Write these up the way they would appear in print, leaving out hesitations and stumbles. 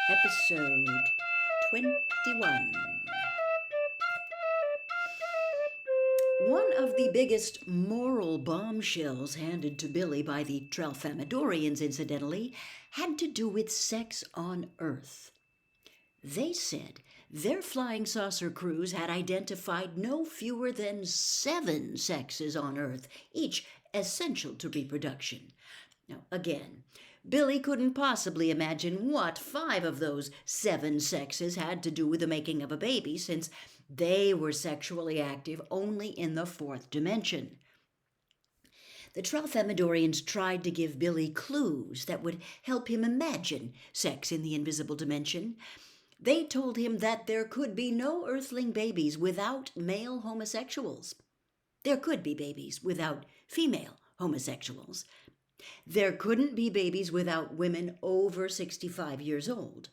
Episode 21. One of the biggest moral bombshells handed to Billy by the Tralfamadorians, incidentally, had to do with sex on Earth. They said their flying saucer crews had identified no fewer than 7 sexes on Earth, each essential to reproduction. Now, again, Billy couldn't possibly imagine what 5 of those 7 sexes had to do with the making of a baby, since they were sexually active only in the 4th dimension. The Tralfamadorians tried to give Billy clues that would help him imagine sex in the invisible dimension. They told him that there could be no earthling babies without male homosexuals. There could be babies without female homosexuals. There couldn't be babies without women over 65 years old.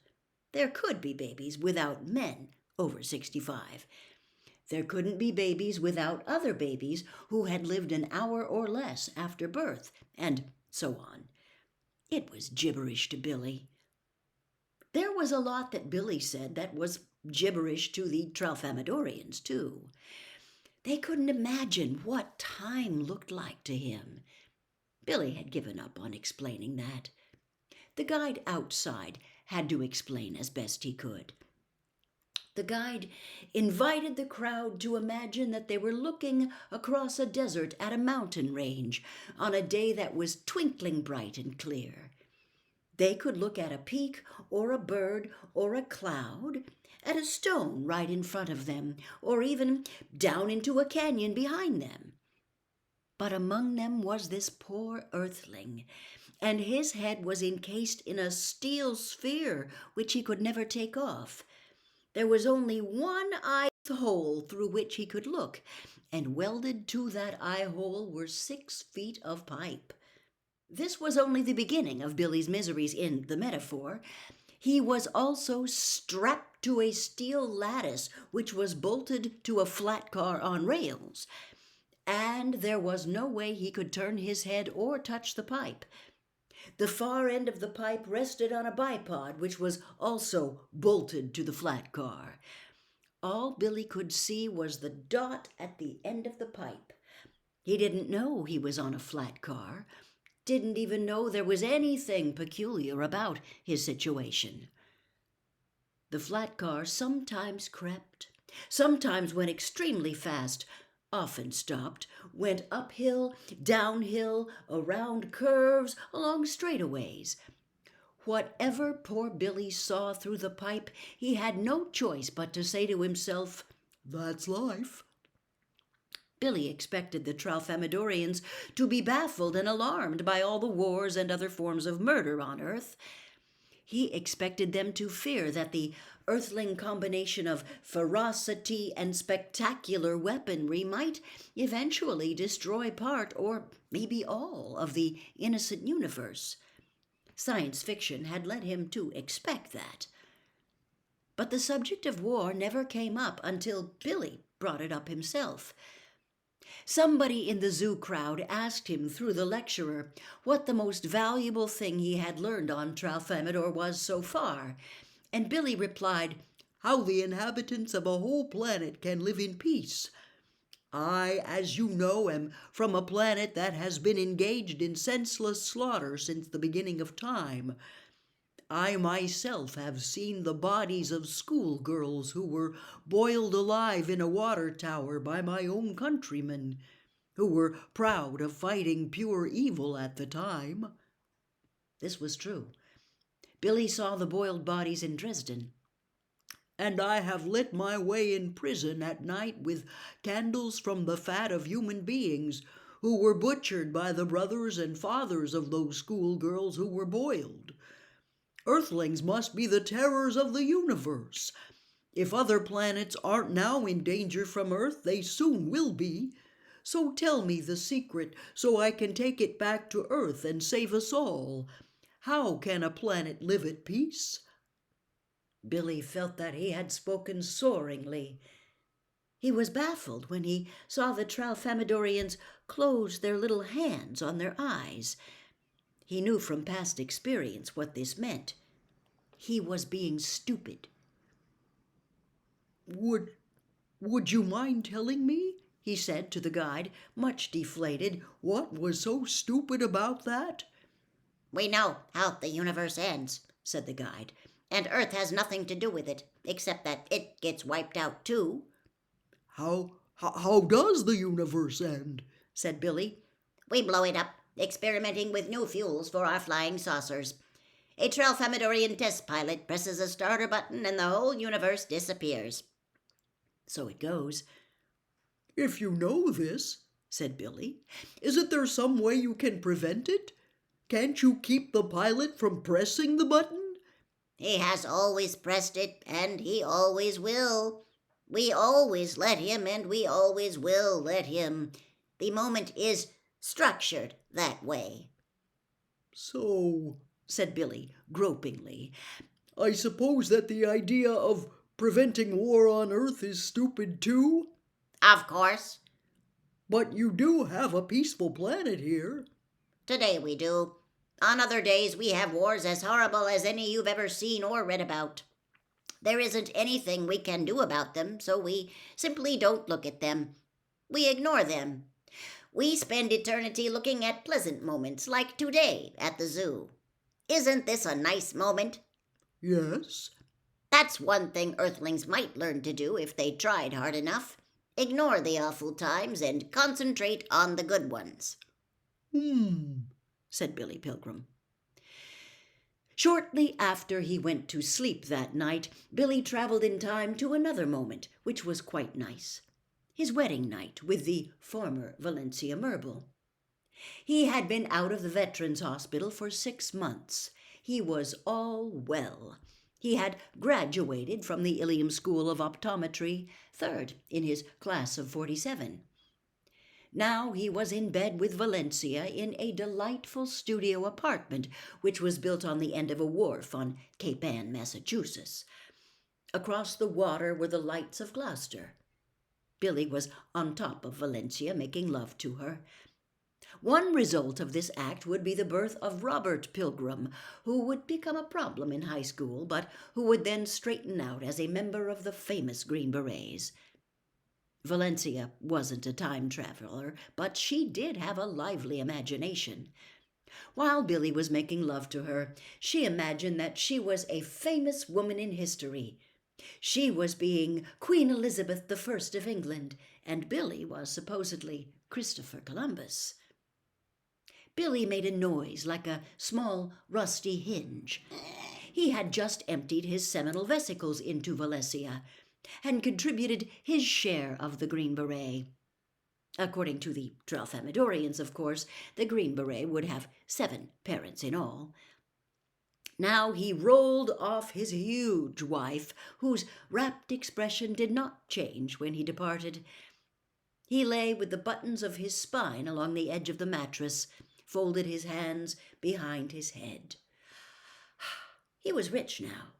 There could be babies without men over 65. There couldn't be babies without other babies who had lived an hour or less after birth, and so on. It was gibberish to Billy. There was a lot that Billy said that was gibberish to the Tralfamadorians, too. They couldn't imagine what time looked like to him. Billy had given up on explaining that. The guide outside had to explain as best he could. The guide invited the crowd to imagine that they were looking across a desert at a mountain range on a day that was twinkling bright and clear. They could look at a peak or a bird or a cloud, at a stone right in front of them, or even down into a canyon behind them. But among them was this poor earthling, and his head was encased in a steel sphere which he could never take off. There was only one eye hole through which he could look, and welded to that eye hole were 6 feet of pipe. This was only the beginning of Billy's miseries in the metaphor. He was also strapped to a steel lattice which was bolted to a flat car on rails, and there was no way he could turn his head or touch the pipe. The far end of the pipe rested on a bipod which was also bolted to the flat car. All Billy could see was the dot at the end of the pipe. He didn't know he was on a flat car, didn't even know there was anything peculiar about his situation. The flat car sometimes crept, sometimes went extremely fast, often stopped, went uphill, downhill, around curves, along straightaways. Whatever poor Billy saw through the pipe, he had no choice but to say to himself, "That's life." Billy expected the Tralfamadorians to be baffled and alarmed by all the wars and other forms of murder on Earth. He expected them to fear that the earthling combination of ferocity and spectacular weaponry might eventually destroy part or maybe all of the innocent universe. Science fiction had led him to expect that. But the subject of war never came up until Billy brought it up himself. Somebody in the zoo crowd asked him through the lecturer what the most valuable thing he had learned on Tralfamador was so far, and Billy replied, "How the inhabitants of a whole planet can live in peace. I, as you know, am from a planet that has been engaged in senseless slaughter since the beginning of time. I myself have seen the bodies of schoolgirls who were boiled alive in a water tower by my own countrymen, who were proud of fighting pure evil at the time." This was true. Billy saw the boiled bodies in Dresden. "And I have lit my way in prison at night with candles from the fat of human beings who were butchered by the brothers and fathers of those schoolgirls who were boiled. Earthlings must be the terrors of the universe. If other planets aren't now in danger from Earth, they soon will be. So tell me the secret so I can take it back to Earth and save us all. How can a planet live at peace?" Billy felt that he had spoken soaringly. He was baffled when he saw the Tralfamadorians close their little hands on their eyes. He knew from past experience what this meant. he was being stupid. Would you mind telling me, he said to the guide, much deflated, what was so stupid about that? We know how the universe ends, said the guide, and Earth has nothing to do with it, except that it gets wiped out too. How does the universe end? Said Billy. We blow it up, experimenting with new fuels for our flying saucers. A Tralfamadorian test pilot presses a starter button and the whole universe disappears. So it goes. If you know this, said Billy, isn't there some way you can prevent it? Can't you keep the pilot from pressing the button? He has always pressed it, and he always will. We always let him, and we always will let him. The moment is structured that way. So, said Billy, gropingly, I suppose that the idea of preventing war on Earth is stupid too? Of course. But you do have a peaceful planet here. Today we do. On other days we have wars as horrible as any you've ever seen or read about. There isn't anything we can do about them, so we simply don't look at them. We ignore them. We spend eternity looking at pleasant moments like today at the zoo. Isn't this a nice moment? Yes. That's one thing Earthlings might learn to do if they tried hard enough. Ignore the awful times and concentrate on the good ones. Said Billy Pilgrim. Shortly after he went to sleep that night, Billy traveled in time to another moment, which was quite nice. His wedding night with the former Valencia Merble. He had been out of the Veterans Hospital for 6 months. He was all well. He had graduated from the Ilium School of Optometry, 3rd in his class of 47. Now he was in bed with Valencia in a delightful studio apartment which was built on the end of a wharf on Cape Ann, Massachusetts. Across the water were the lights of Gloucester. Billy was on top of Valencia, making love to her. One result of this act would be the birth of Robert Pilgrim, who would become a problem in high school, but who would then straighten out as a member of the famous Green Berets. Valencia wasn't a time traveler, but she did have a lively imagination. While Billy was making love to her, she imagined that she was a famous woman in history. She was being Queen Elizabeth I of England, and Billy was supposedly Christopher Columbus. Billy made a noise like a small rusty hinge. He had just emptied his seminal vesicles into Valencia and contributed his share of the Green Beret. According to the Tralfamadorians, of course, the Green Beret would have 7 parents in all. Now he rolled off his huge wife, whose rapt expression did not change when he departed. He lay with the buttons of his spine along the edge of the mattress, folded his hands behind his head. He was rich now.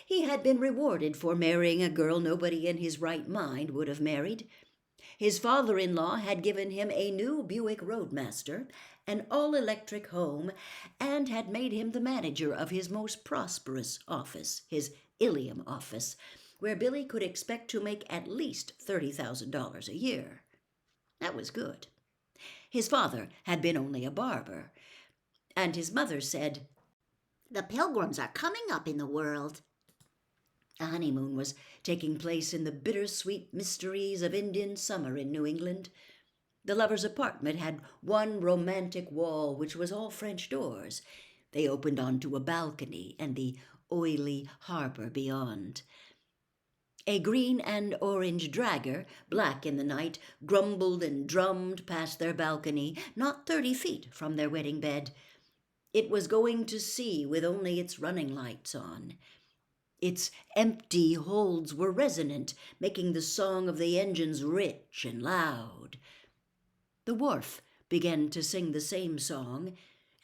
He had been rewarded for marrying a girl nobody in his right mind would have married. His father-in-law had given him a new Buick Roadmaster, an all-electric home, and had made him the manager of his most prosperous office, his Ilium office, where Billy could expect to make at least $30,000 a year. That was good. His father had been only a barber, and his mother said, "The Pilgrims are coming up in the world." A honeymoon was taking place in the bittersweet mysteries of Indian summer in New England. The lovers' apartment had one romantic wall which was all French doors. They opened onto a balcony and the oily harbor beyond. A green and orange dragger, black in the night, grumbled and drummed past their balcony, not 30 feet from their wedding bed. It was going to sea with only its running lights on. Its empty holds were resonant, making the song of the engines rich and loud. The wharf began to sing the same song,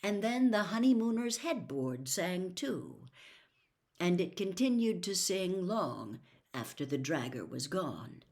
and then the honeymooners' headboard sang too, and it continued to sing long after the dragger was gone.